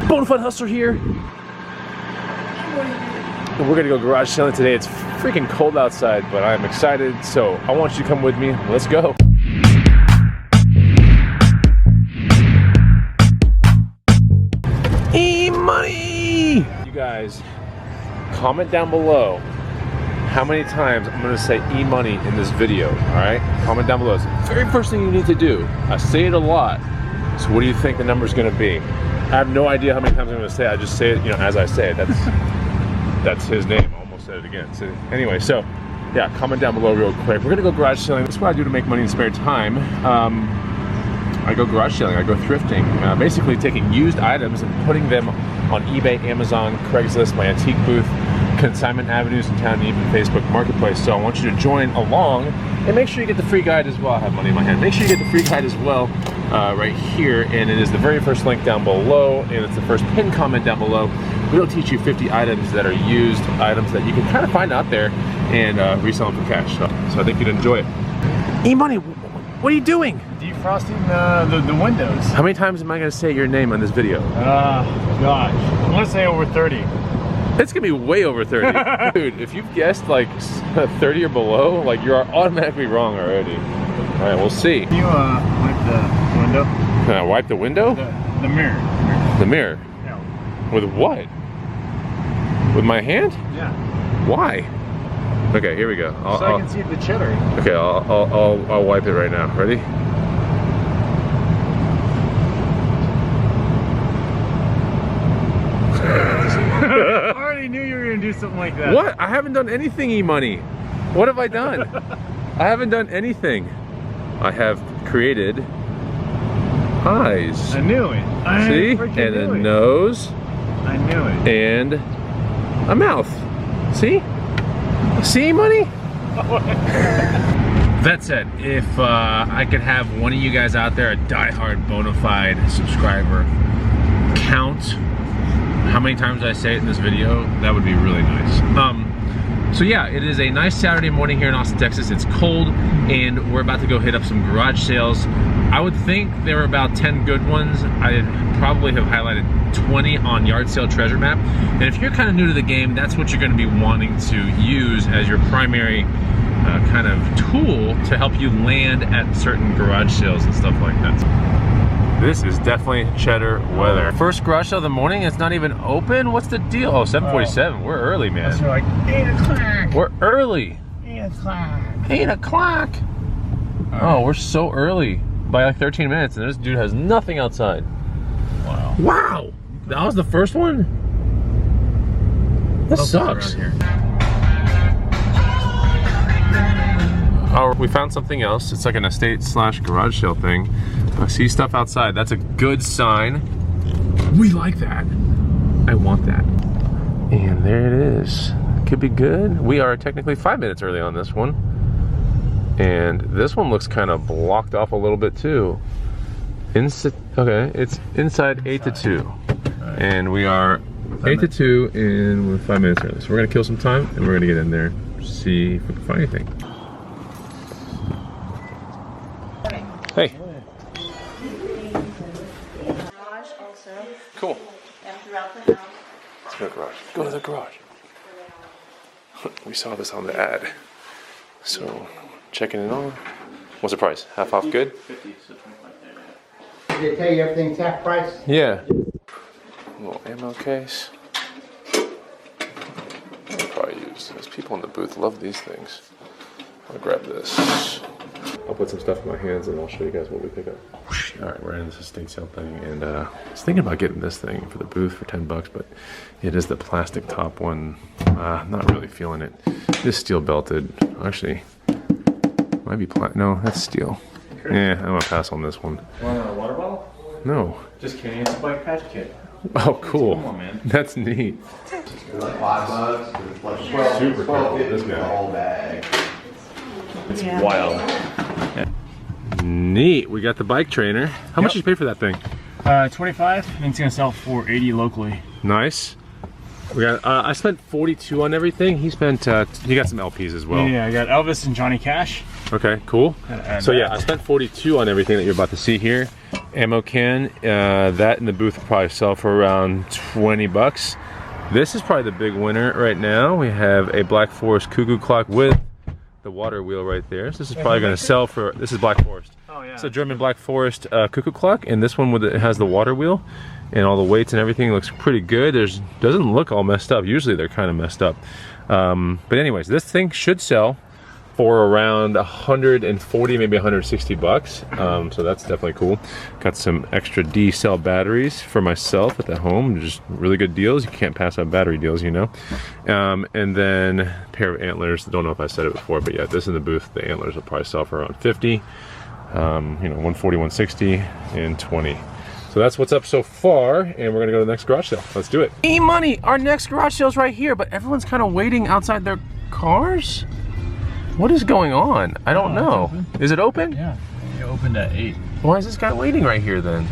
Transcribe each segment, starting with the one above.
Bonafide Hustler here. We're gonna go garage selling today. It's freaking cold outside, but I'm excited, so I want you to come with me. Let's go. E-money! You guys, comment down below how many times I'm gonna say e-money in this video, all right? Comment down below. It's the very first thing you need to do. I say it a lot. So what do you think the number's gonna be? I have no idea how many times I'm gonna say it. I just say it, you know, as I say it. That's his name. I almost said it again. So anyway, so yeah, comment down below real quick. We're gonna go garage selling. That's what I do to make money in spare time. I go garage selling, I go thrifting. Basically taking used items and putting them on eBay, Amazon, Craigslist, my antique booth, consignment avenues in town, and even Facebook Marketplace. So I want you to join along and make sure you get the free guide as well. I have money in my hand. Make sure you get the free guide as well right here, and it is the very first link down below, and it's the first pinned comment down below. We'll teach you 50 items that are used, items that you can kind of find out there and resell them for cash. So I think you'd enjoy it. E-money, what are you doing? Defrosting the windows. How many times am I going to say your name on this video? Gosh, I'm gonna say over 30. It's gonna be way over 30. Dude, if you've guessed like 30 or below, like you're automatically wrong already. All right, we'll see. Can you wipe the window? Can I wipe the window? The mirror. The mirror? Yeah. With what? With my hand? Yeah. Why? Okay, here we go. So I can see the cheddar. Okay, I'll wipe it right now. Ready? I already knew you were gonna do something like that. What? I haven't done anything, E-money. What have I done? I haven't done anything. I have created eyes. I knew it. See? And a nose. I knew it. And a mouth. See? See, money? That said, if I could have one of you guys out there, a diehard Bonafide subscriber, count how many times I say it in this video, that would be really nice. So yeah, it is a nice Saturday morning here in Austin, Texas. It's cold, and we're about to go hit up some garage sales. I would think there were about 10 good ones. I probably have highlighted 20 on Yard Sale Treasure Map. And if you're kind of new to the game, that's what you're gonna be wanting to use as your primary kind of tool to help you land at certain garage sales and stuff like that. This is definitely cheddar weather. First garage sale of the morning, it's not even open? What's the deal? Oh, 7:47, we're early, man. That's like 8 o'clock. We're early. 8 o'clock. 8 o'clock. Oh, we're so early. By like 13 minutes, and this dude has nothing outside. Wow. Wow! That was the first one? That sucks. Oh, we found something else. It's like an estate / garage sale thing. I see stuff outside. That's a good sign. We like that. I want that. And there it is. Could be good. We are technically 5 minutes early on this one. And this one looks kind of blocked off a little bit too. Okay, it's inside 8 to 2. Right. And we are 8 to 2 and we're 5 minutes early. So we're gonna kill some time and we're gonna get in there, see if we can find anything. Hey. Garage also. Cool. And throughout the house. Let's go to the garage. Go to the garage. We saw this on the ad. So, checking it on. What's the price? Half off good? 50, so 25 there. Did they tell you everything's half price? Yeah. Little ammo case. I'll probably use this. People in the booth love these things. I'll grab this. I'll put some stuff in my hands and I'll show you guys what we pick up. All right, we're in this estate sale thing, and I was thinking about getting this thing for the booth for 10 bucks, but it is the plastic top one. Not really feeling it. This steel belted, actually, might be no, that's steel. Yeah, I'm gonna pass on this one. Want a water bottle? No. Just kidding, it's a bike patch kit. Oh, cool. Come on, man. That's neat. Like $5, it's like 12, Super cool. 12.50 This for the guy. whole bag. It's wild. Yeah. Neat. We got the bike trainer. How much did you pay for that thing? 25, and it's gonna sell for 80 locally. Nice. We got. I spent 42 on everything. He spent. He got some LPs as well. Yeah, I got Elvis and Johnny Cash. Okay, cool. And So yeah, I spent 42 on everything that you're about to see here, ammo can. That in the booth will probably sell for around 20 bucks. This is probably the big winner right now. We have a Black Forest cuckoo clock with the water wheel right there. So this is probably going to sell for, this is Black Forest. Oh yeah. It's a German Black Forest cuckoo clock, and this one with it has the water wheel and all the weights and everything looks pretty good. Doesn't look all messed up. Usually they're kind of messed up. But anyways, this thing should sell for around 140, maybe 160 bucks. So that's definitely cool. Got some extra D cell batteries for myself at the home. Just really good deals. You can't pass up battery deals, you know. And then a pair of antlers. Don't know if I said it before, but yeah, this in the booth, the antlers will probably sell for around 50. You know, 140, 160, and 20. So that's what's up so far, and we're gonna go to the next garage sale. Let's do it. E-money, our next garage sale's right here, but everyone's kind of waiting outside their cars. What is going on? I don't know. Is it open? Yeah, it opened at 8. Why is this guy waiting right here then?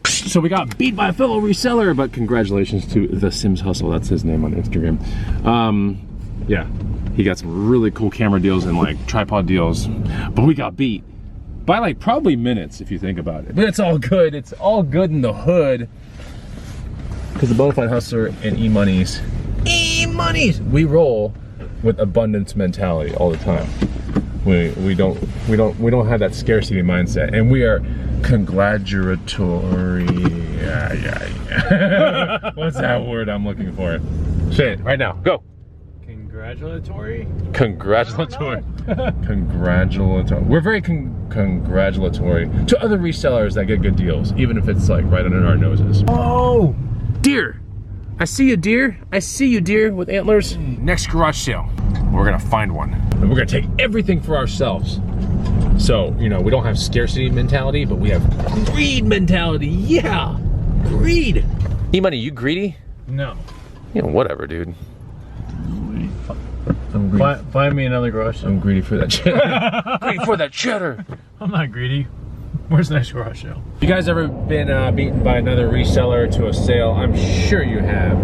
So we got beat by a fellow reseller, but congratulations to the Sims Hustle. That's his name on Instagram. Yeah, he got some really cool camera deals and like tripod deals, but we got beat by like probably minutes if you think about it. But it's all good. It's all good in the hood because the Bonafide Hustler and E-Monies, we roll with abundance mentality all the time. We don't have that scarcity mindset, and we are congratulatory. Yeah. What's that word I'm looking for? Say it right now. Go. Congratulatory. Congratulatory. Congratulatory. We're very congratulatory to other resellers that get good deals, even if it's like right under our noses. Oh, deer. I see you, deer. I see you, deer, with antlers. Next garage sale, we're gonna find one. And we're gonna take everything for ourselves. So, you know, we don't have scarcity mentality, but we have greed mentality. Yeah, greed. E-money, you greedy? No. You know, whatever, dude. I'm greedy. Find me another garage sale. I'm greedy for that cheddar. Greedy for that cheddar. I'm not greedy. Where's the next garage sale? You guys ever been beaten by another reseller to a sale? I'm sure you have.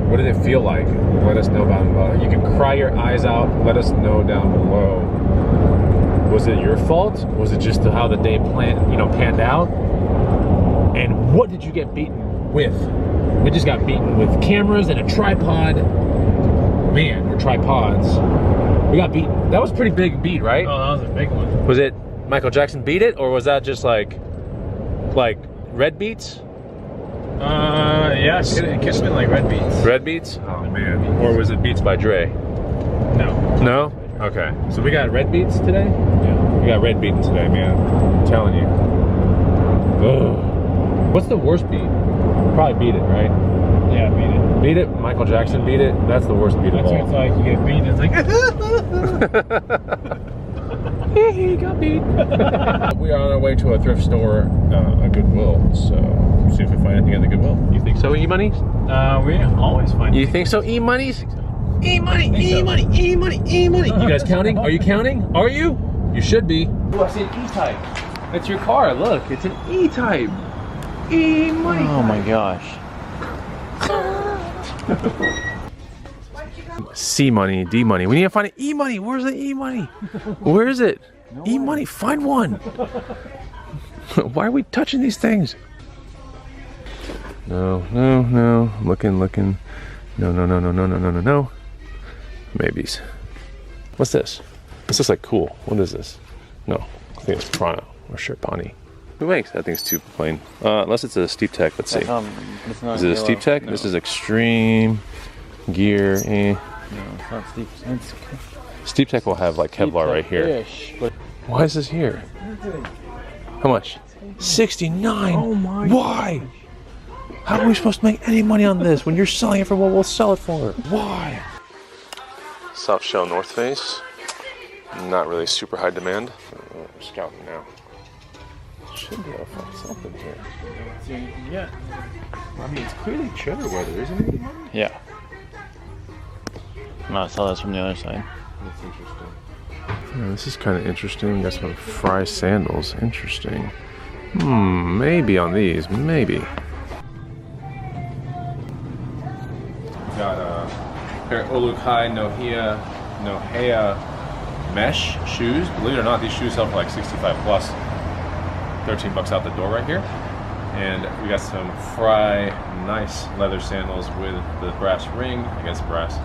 What did it feel like? Let us know down below. You can cry your eyes out. Let us know down below. Was it your fault? Was it just how the day panned out? And what did you get beaten with? We just got beaten with cameras and a tripod. Man, or tripods. We got beaten. That was a pretty big beat, right? Oh, that was a big one. Was it Michael Jackson beat it, or was that just like red beats? Yeah, it could have been like red beats. Red beats? Oh man. Or was it Beats by Dre? No. No? Okay. So we got red beats today? Yeah. We got red beating today, man. I'm telling you. Ugh. What's the worst beat? Probably Beat It, right? Yeah, beat it. Beat It? Michael Jackson Beat It? That's the worst beat of That's all. what it's like. You get beat and it's like He got beat. We are on our way to a thrift store, a Goodwill. So see if we find anything at the Goodwill. You think so, E-Monies? we always find You think so, E-Monies? E-Money, E-Money, E-Money, E-Money. You guys counting? Are you counting? Are you? You should be. Oh, I see an E-Type. It's your car. Look, it's an E-Type. E-Money. Oh my gosh. C-Money, D-Money. We need to find an E-Money. Where's the E-Money? Where is it? E-Money, find one. Why are we touching these things? No. Looking. No. Maybes. What's this? This looks like cool. What is this? No, I think it's Prana or Sherpani. Who makes? That thing's too plain. Unless it's a Steep Tech. Let's see. Is it a Steep Tech? No. This is Extreme Gear. No, it's not Steep. Steep Tech will have like Kevlar right here. Why is this here? How much? 69. Oh my. Why? How are we supposed to make any money on this when you're selling it for what we'll sell it for? Why? Soft shell North Face. Not really super high demand. I'm scouting now. Should be able to find something here. Yeah. I mean, it's clearly cheddar weather, isn't it? Yeah. No, I saw this from the other side. That's interesting. Yeah, this is kind of interesting. We got some Fry sandals. Interesting. Maybe on these. Maybe. Got a pair of Olukai Nohea mesh shoes. Believe it or not, these shoes sell for like 65 plus, 13 bucks out the door right here. And we got some Fry nice leather sandals with the brass ring, I guess brass.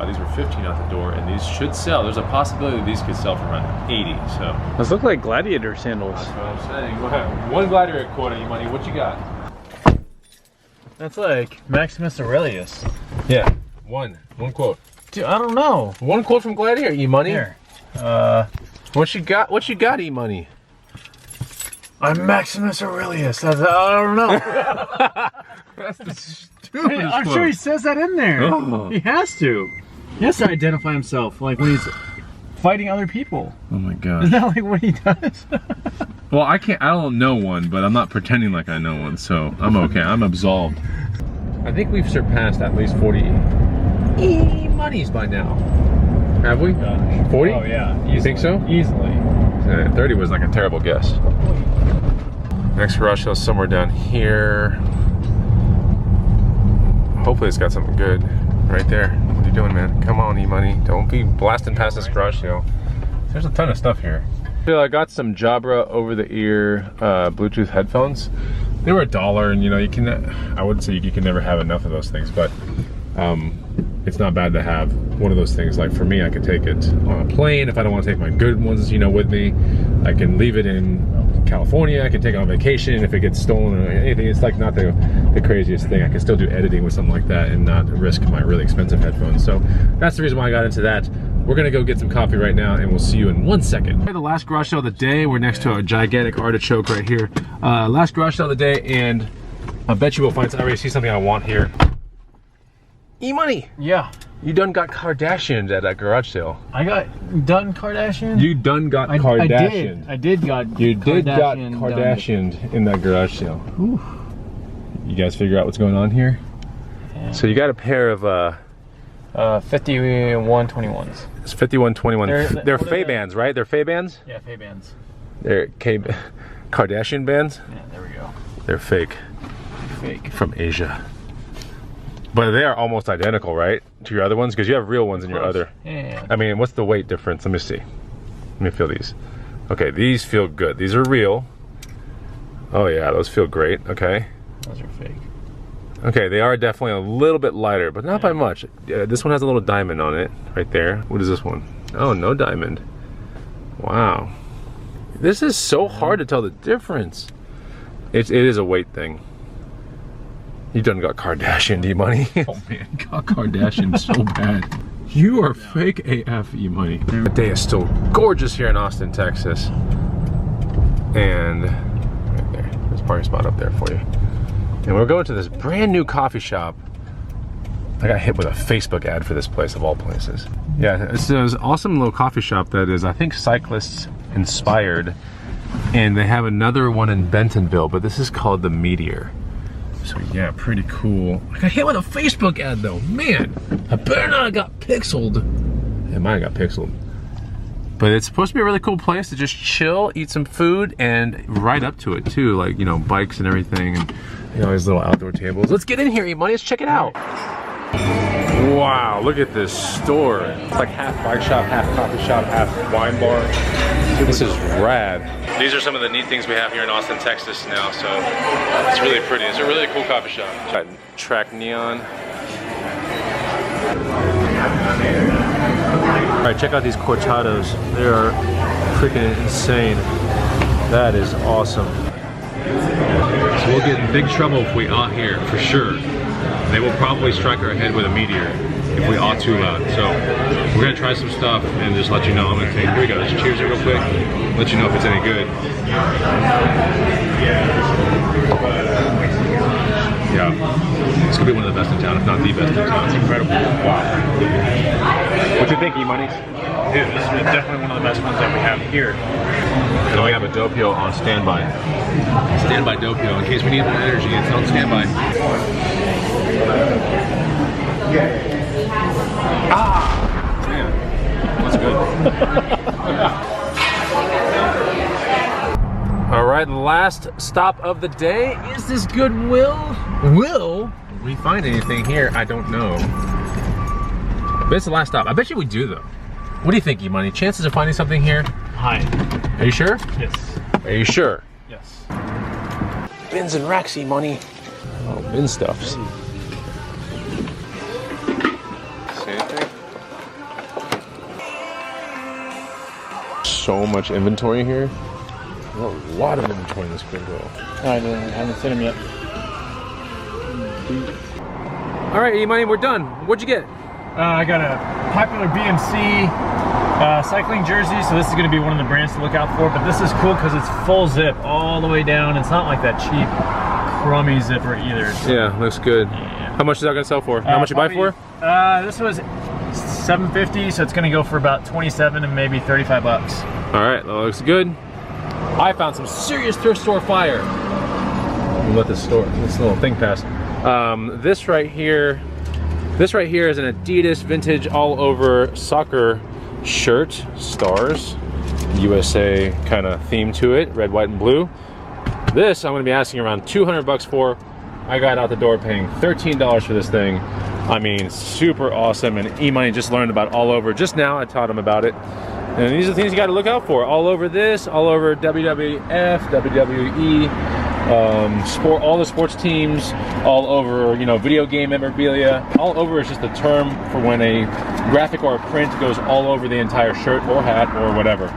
These were 15 out the door, and these should sell. There's a possibility these could sell for around 80. So those look like gladiator sandals. that's what I'm saying. Go ahead. One glider at quarter, E-money. What you got? That's like Maximus Aurelius. Yeah, one quote. Dude, I don't know. One quote from Gladiator, E-money. Here. What you got? What you got, E-money? I'm Maximus Aurelius. I don't know. That's the stupidest I'm sure he says that in there. Oh. He has to. He has to identify himself, like when he's fighting other people. Oh my god. Isn't that like what he does? Well, I don't know one, but I'm not pretending like I know one, so I'm okay. I'm absolved. I think we've surpassed at least 40 E-monies by now. Have we? 40? Oh yeah. You think so? Easily. 30 was like a terrible guess. Next garage sale is somewhere down here. Hopefully it's got something good right there. What are you doing, man? Come on, E-money. Don't be blasting past this garage sale. There's a ton of stuff here. So I got some Jabra over-the-ear Bluetooth headphones. They were $1, and you know, you can, I wouldn't say you can never have enough of those things, but it's not bad to have one of those things. Like for me, I could take it on a plane if I don't want to take my good ones, you know, with me. I can leave it in California. I can take it on vacation if it gets stolen or anything. It's like not the craziest thing. I can still do editing with something like that and not risk my really expensive headphones. So that's the reason why I got into that. We're gonna go get some coffee right now, and we'll see you in 1 second. The last garage sale of the day. We're next to a gigantic artichoke right here. Last garage sale of the day, and I bet you will find. I already see something I want here. E-money. Yeah. You done got Kardashians at that garage sale. I got done Kardashian. You done got Kardashian. I did got. You did got Kardashian Kardashian in that garage sale. Ooh. You guys figure out what's going on here? Yeah. So you got a pair of 5121s. It's 5121. They're Fay-Bands, right? They're Fay-Bands? Yeah, Fay-Bands. They're Kardashian bands? Yeah, there we go. They're fake. Fake. From Asia. But they are almost identical, right? To your other ones? Because you have real ones in your other. Yeah. I mean, what's the weight difference? Let me see. Let me feel these. Okay, these feel good. These are real. Oh yeah, those feel great. Okay. Those are fake. Okay, they are definitely a little bit lighter, but not by much. This one has a little diamond on it, right there. What is this one? Oh, no diamond. Wow. This is so hard to tell the difference. It is a weight thing. You done got Kardashian, E-money. Oh man, got Kardashian so bad. You are fake AF, E-money. The day is still gorgeous here in Austin, Texas. And right there, there's a parking spot up there for you. And we're going to this brand new coffee shop. I got hit with a Facebook ad for this place of all places. Yeah, it's this awesome little coffee shop that is, I think, cyclists inspired. And they have another one in Bentonville, but this is called the Meteor. So yeah, pretty cool. I got hit with a Facebook ad though. Man, I better not have got pixeled. It might have got pixeled. But it's supposed to be a really cool place to just chill, eat some food, and ride up to it too. Like, you know, bikes and everything. And, you know, these little outdoor tables. Let's get in here, E-money. Let's check it out. Wow, look at this store. It's like half bike shop, half coffee shop, half wine bar. This is rad. These are some of the neat things we have here in Austin, Texas now, so it's really pretty. It's a really cool coffee shop. Got track neon. All right, check out these cortados. They are freaking insane. That is awesome. So we'll get in big trouble if we out here, for sure. They will probably strike our head with a meteor if we are too loud. So we're gonna try some stuff and just let you know. I'm gonna take, here we go, let's cheers it real quick. Let you know if it's any good. Yeah, this could be one of the best in town, if not the best in town. It's incredible. Wow. What do you think, E-money? Dude, this is definitely one of the best ones that we have here. And we have a Doppio on standby. Standby Doppio, in case we need more energy, it's on standby. Ah! Man, that's good. All right, last stop of the day is this Goodwill. Will we find anything here? I don't know. But it's the last stop. I bet you we do though. What do you think, E-Money? Chances of finding something here? Hi. Are you sure? Yes. Are you sure? Yes. Bins and racks, E-Money. Oh, bin stuffs. See anything? So much inventory here. A lot of inventory in this Goodwill. I haven't seen him yet. All right, E-Money, we're done. What'd you get? I got a popular BMC cycling jersey, so this is going to be one of the brands to look out for, but this is cool because it's full zip all the way down. It's not like that cheap, crummy zipper either. So, Yeah, looks good. yeah. How much is that gonna sell for? How much you buy for? This was $7.50, so it's going to go for about 27 and maybe 35 bucks. All right, that looks good. I found some serious thrift store fire. Let this little thing pass. This right here is an Adidas vintage all over soccer shirt, stars, USA kind of theme to it, red, white, and blue. This I'm gonna be asking around 200 bucks for. I got out the door paying $13 for this thing. I mean, super awesome, and E-Money just learned about all over. Just now I taught him about it. And these are the things you gotta look out for. All over this, all over WWF, WWE, sport, all the sports teams, all over, you know, video game memorabilia. All over is just a term for when a graphic or a print goes all over the entire shirt or hat or whatever.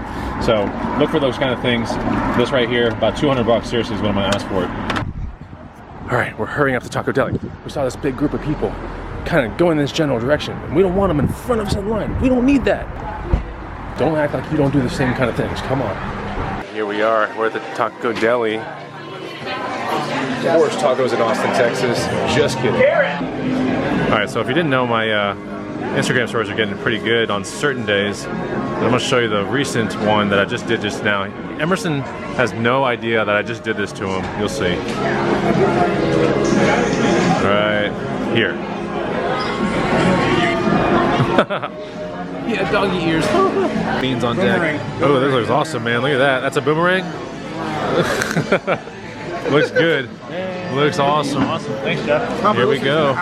So look for those kind of things. This right here, about 200 bucks, seriously, is what I'm gonna ask for it. All right, we're hurrying up to Taco Deli. We saw this big group of people kind of going in this general direction. We don't want them in front of us in line. We don't need that. Don't act like you don't do the same kind of things. Come on. Here we are. We're at the Taco Deli. Worst tacos in Austin, Texas. Just kidding. All right, so if you didn't know, my Instagram stories are getting pretty good on certain days. I'm gonna show you the recent one that I just did just now. Emerson has no idea that I just did this to him. You'll see. Right here. Yeah, doggy ears. Beans on deck. Oh, this looks awesome, man. Look at that. That's a boomerang? Looks good. Looks awesome. Awesome. Thanks, Jeff. Here we go.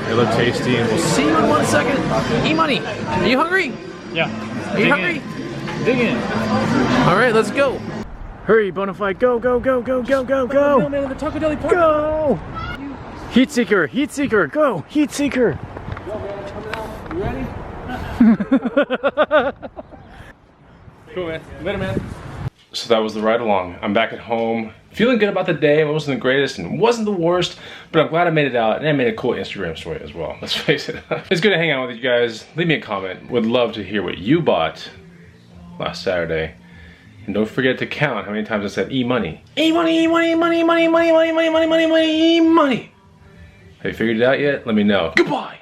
They look tasty, and we'll see you in 1 second. E-Money, are you hungry? Yeah. Are you hungry? Dig in. All right, let's go. Hurry, Bonafide. Go, go, go, go, go, go, go. The Taco Deli park. Go. Heat seeker, heat seeker, go. Heat seeker. You ready? Cool, man. Later, man. So that was the ride along. I'm back at home, feeling good about the day. It wasn't the greatest and wasn't the worst, but I'm glad I made it out, and I made a cool Instagram story as well. Let's face it. It's good to hang out with you guys. Leave me a comment. Would love to hear what you bought last Saturday. And don't forget to count how many times I said E-Money. E-Money, E-Money, money, money, money, money, money, money, money, money, E-Money. Have you figured it out yet? Let me know. Goodbye.